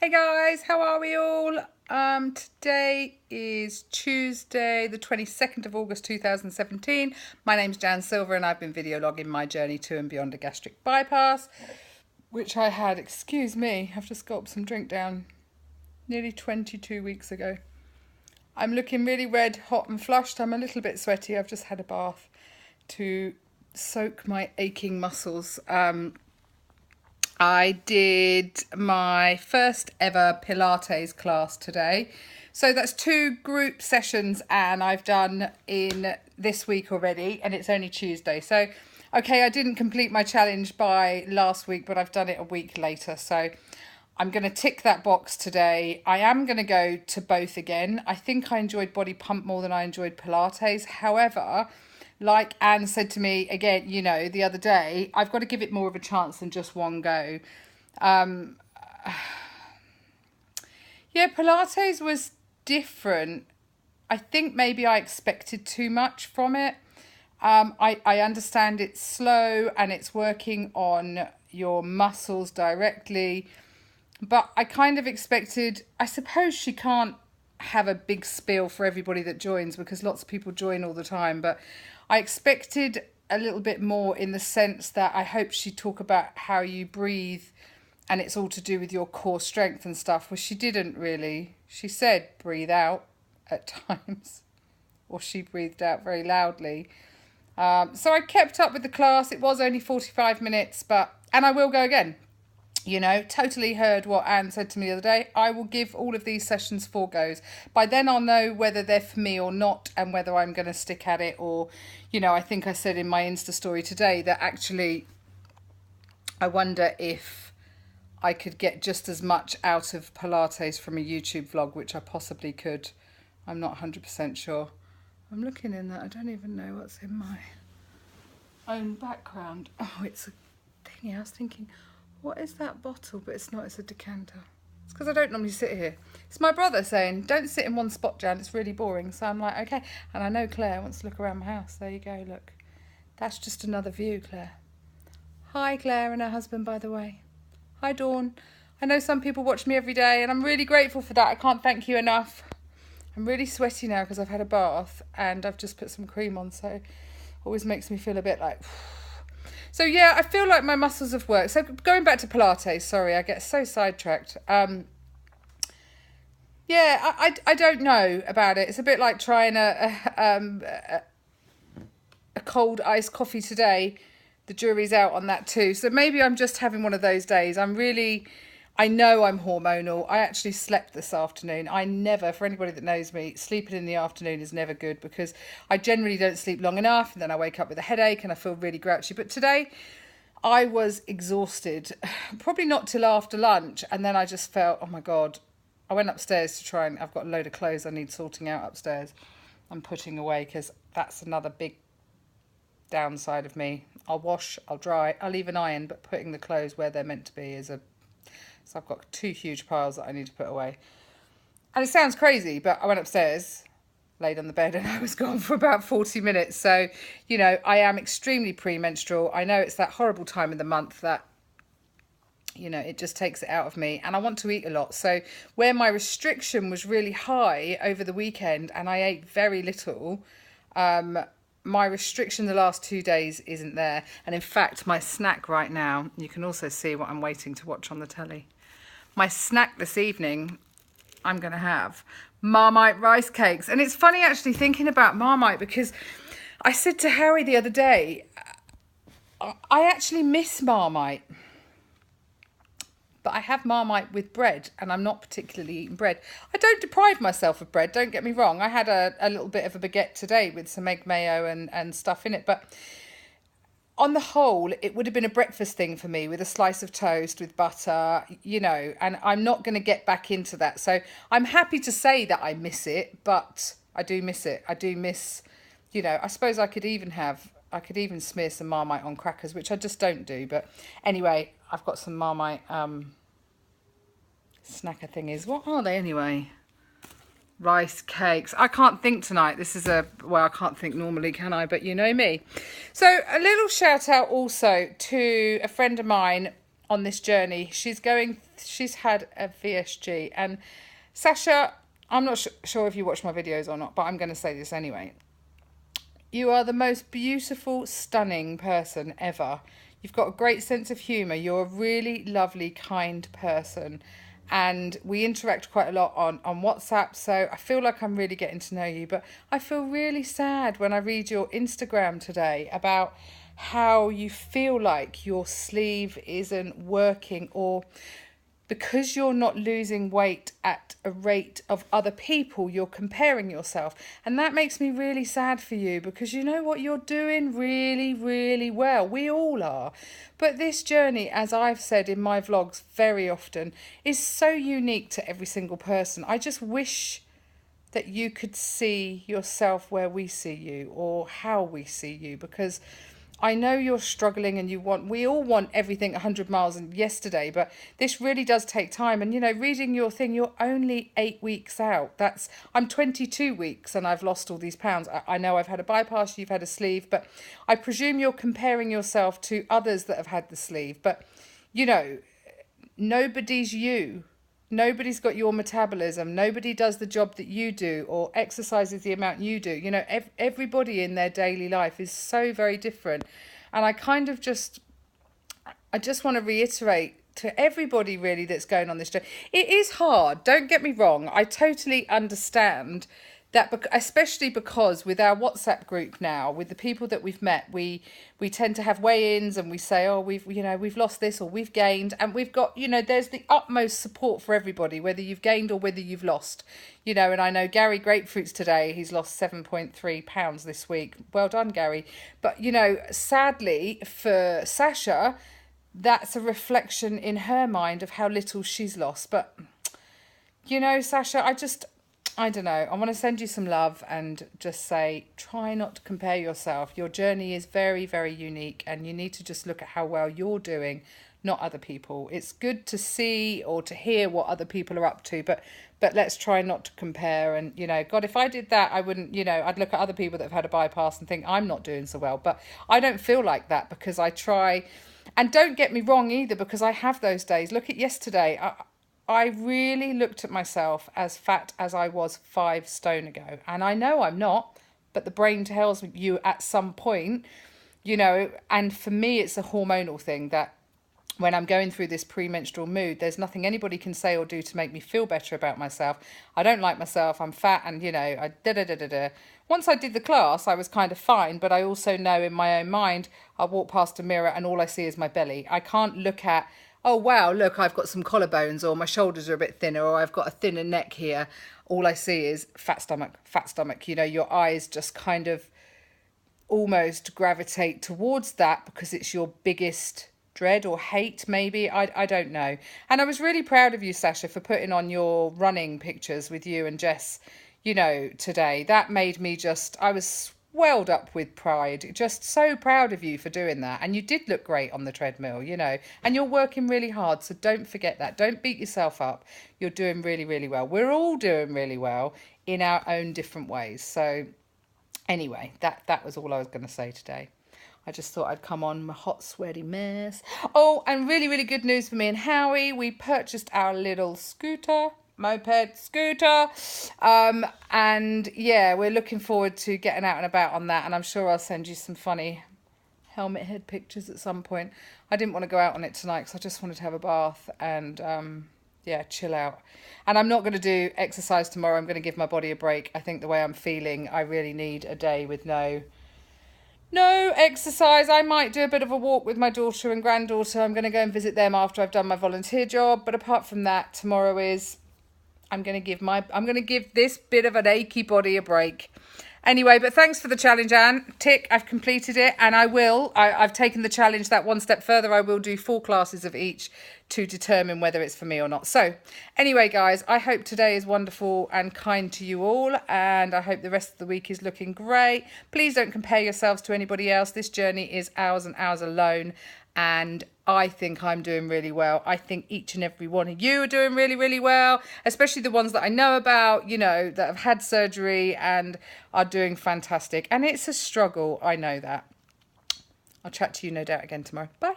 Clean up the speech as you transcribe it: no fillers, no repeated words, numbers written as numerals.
Hey guys, how are we all? Today is Tuesday, the 22nd of August 2017. My name's Jan Silver and I've been video logging my journey to and beyond a gastric bypass, which I had, excuse me, I've just gulped some drink down, nearly 22 weeks ago. I'm looking really red, hot and flushed. I'm a little bit sweaty. I've just had a bath to soak my aching muscles. I did my first ever Pilates class today. So that's 2 group sessions and I've done in this week already and it's only Tuesday. So, okay, I didn't complete my challenge by last week, but I've done it a week later. So I'm going to tick that box today. I am going to go to both again. I think I enjoyed Body Pump more than I enjoyed Pilates. However, like Anne said to me again, you know, the other day, I've got to give it more of a chance than just one go. Yeah, Pilates was different. I think maybe I expected too much from it. I understand it's slow and it's working on your muscles directly, but I kind of expected, I suppose she can't have a big spiel for everybody that joins because lots of people join all the time, but I expected a little bit more in the sense that I hope she'd talk about how you breathe and it's all to do with your core strength and stuff. Well, she didn't really. She said breathe out at times, or she breathed out very loudly. So I kept up with the class. It was only 45 minutes, and I will go again. You know, totally heard what Anne said to me the other day. I will give all of these sessions 4 goes. By then I'll know whether they're for me or not and whether I'm going to stick at it or, you know, I think I said in my Insta story today that actually I wonder if I could get just as much out of Pilates from a YouTube vlog, which I possibly could. I'm not 100% sure. I'm looking in that. I don't even know what's in my own background. Oh, it's a thingy. I was thinking, what is that bottle? But it's not, it's a decanter. It's because I don't normally sit here. It's my brother saying, don't sit in one spot, Jan, it's really boring. So I'm like, okay. And I know Claire wants to look around my house. There you go, look. That's just another view, Claire. Hi, Claire and her husband, by the way. Hi, Dawn. I know some people watch me every day and I'm really grateful for that. I can't thank you enough. I'm really sweaty now because I've had a bath and I've just put some cream on, so it always makes me feel a bit like... So yeah, I feel like my muscles have worked. So going back to Pilates, sorry, I get so sidetracked. Yeah, I don't know about it. It's a bit like trying a cold iced coffee today. The jury's out on that too. So maybe I'm just having one of those days. I know I'm hormonal. I actually slept this afternoon. I never, for anybody that knows me, sleeping in the afternoon is never good because I generally don't sleep long enough and then I wake up with a headache and I feel really grouchy. But today I was exhausted, probably not till after lunch. And then I just felt, oh my God, I went upstairs to try and I've got a load of clothes I need sorting out upstairs. I'm putting away because that's another big downside of me. I'll wash, I'll dry, I'll even iron, but putting the clothes where they're meant to be is a... So I've got 2 huge piles that I need to put away. And it sounds crazy, but I went upstairs, laid on the bed, and I was gone for about 40 minutes. So, you know, I am extremely premenstrual. I know it's that horrible time of the month that, you know, it just takes it out of me. And I want to eat a lot. So where my restriction was really high over the weekend and I ate very little, my restriction the last 2 days isn't there. And in fact, my snack right now, you can also see what I'm waiting to watch on the telly. My snack this evening, I'm going to have Marmite rice cakes. And it's funny actually thinking about Marmite because I said to Harry the other day, I actually miss Marmite. But I have Marmite with bread and I'm not particularly eating bread. I don't deprive myself of bread, don't get me wrong. I had a little bit of a baguette today with some egg mayo and stuff in it. But on the whole, it would have been a breakfast thing for me with a slice of toast with butter, you know, and I'm not going to get back into that. So I'm happy to say that I miss it, but I do miss it. I do miss, you know, I suppose I could even smear some Marmite on crackers, which I just don't do. But anyway, I've got some Marmite snacker thingies. What are they anyway? Rice cakes. I can't think tonight. This is well, I can't think normally, can I? But you know me. So a little shout out also to a friend of mine on this journey. She's had a VSG. And Sasha, I'm not sure if you watch my videos or not, but I'm going to say this anyway. You are the most beautiful, stunning person ever. You've got a great sense of humour. You're a really lovely, kind person. And we interact quite a lot on WhatsApp, so I feel like I'm really getting to know you. But I feel really sad when I read your Instagram today about how you feel like your sleeve isn't working, or because you're not losing weight at a rate of other people, you're comparing yourself. And that makes me really sad for you, because you know what, you're doing really, really well. We all are. But this journey, as I've said in my vlogs very often, is so unique to every single person. I just wish that you could see yourself where we see you, or how we see you, because I know you're struggling and we all want everything 100 miles and yesterday, but this really does take time. And, you know, reading your thing, you're only 8 weeks out. I'm 22 weeks and I've lost all these pounds. I know I've had a bypass, you've had a sleeve, but I presume you're comparing yourself to others that have had the sleeve. But, you know, nobody's you. Nobody's got your metabolism. Nobody does the job that you do or exercises the amount you do. You know, everybody in their daily life is so very different. And I just want to reiterate to everybody really that's going on this journey. It is hard. Don't get me wrong. I totally understand that, especially because with our WhatsApp group now, with the people that we've met, we tend to have weigh-ins and we say, oh, we've lost this or we've gained, and we've got, you know, there's the utmost support for everybody, whether you've gained or whether you've lost, you know. And I know Gary Grapefruits today, he's lost 7.3 pounds this week. Well done, Gary. But, you know, sadly for Sasha, that's a reflection in her mind of how little she's lost. But, you know, Sasha, I don't know. I want to send you some love and just say, try not to compare yourself. Your journey is very, very unique, and you need to just look at how well you're doing, not other people. It's good to see or to hear what other people are up to, but let's try not to compare. And, you know, God, if I did that, I wouldn't, you know, I'd look at other people that have had a bypass and think I'm not doing so well. But I don't feel like that, because I try. And don't get me wrong either, because I have those days. Look at yesterday. I really looked at myself as fat as I was 5 stone ago. And I know I'm not, but the brain tells you at some point, you know. And for me, it's a hormonal thing that when I'm going through this premenstrual mood, there's nothing anybody can say or do to make me feel better about myself. I don't like myself, I'm fat, and, you know, Once I did the class, I was kind of fine, but I also know in my own mind, I walk past a mirror and all I see is my belly. I can't look at, oh, wow, look, I've got some collarbones, or my shoulders are a bit thinner, or I've got a thinner neck here. All I see is fat stomach, fat stomach. You know, your eyes just kind of almost gravitate towards that because it's your biggest dread or hate, maybe. I don't know. And I was really proud of you, Sasha, for putting on your running pictures with you and Jess, you know, today. That made me I was swelled up with pride. Just so proud of you for doing that. And you did look great on the treadmill, you know, and you're working really hard. So don't forget that. Don't beat yourself up. You're doing really, really well. We're all doing really well in our own different ways. So anyway, that was all I was going to say today. I just thought I'd come on my hot, sweaty mess. Oh, and really, really good news for me and Howie. We purchased our little moped scooter. And yeah, we're looking forward to getting out and about on that. And I'm sure I'll send you some funny helmet head pictures at some point. I didn't want to go out on it tonight because I just wanted to have a bath and yeah, chill out. And I'm not going to do exercise tomorrow. I'm going to give my body a break. I think the way I'm feeling, I really need a day with no exercise. I might do a bit of a walk with my daughter and granddaughter. I'm going to go and visit them after I've done my volunteer job. But apart from that, tomorrow I'm going to give this bit of an achy body a break. Anyway, but thanks for the challenge, Anne. Tick, I've completed it, and I've taken the challenge that one step further. I will do 4 classes of each to determine whether it's for me or not. So anyway, guys, I hope today is wonderful and kind to you all, and I hope the rest of the week is looking great. Please don't compare yourselves to anybody else. This journey is ours and ours alone, and I think I'm doing really well. I think each and every one of you are doing really, really well, especially the ones that I know about, you know, that have had surgery and are doing fantastic. And it's a struggle, I know that. I'll chat to you no doubt again tomorrow. Bye.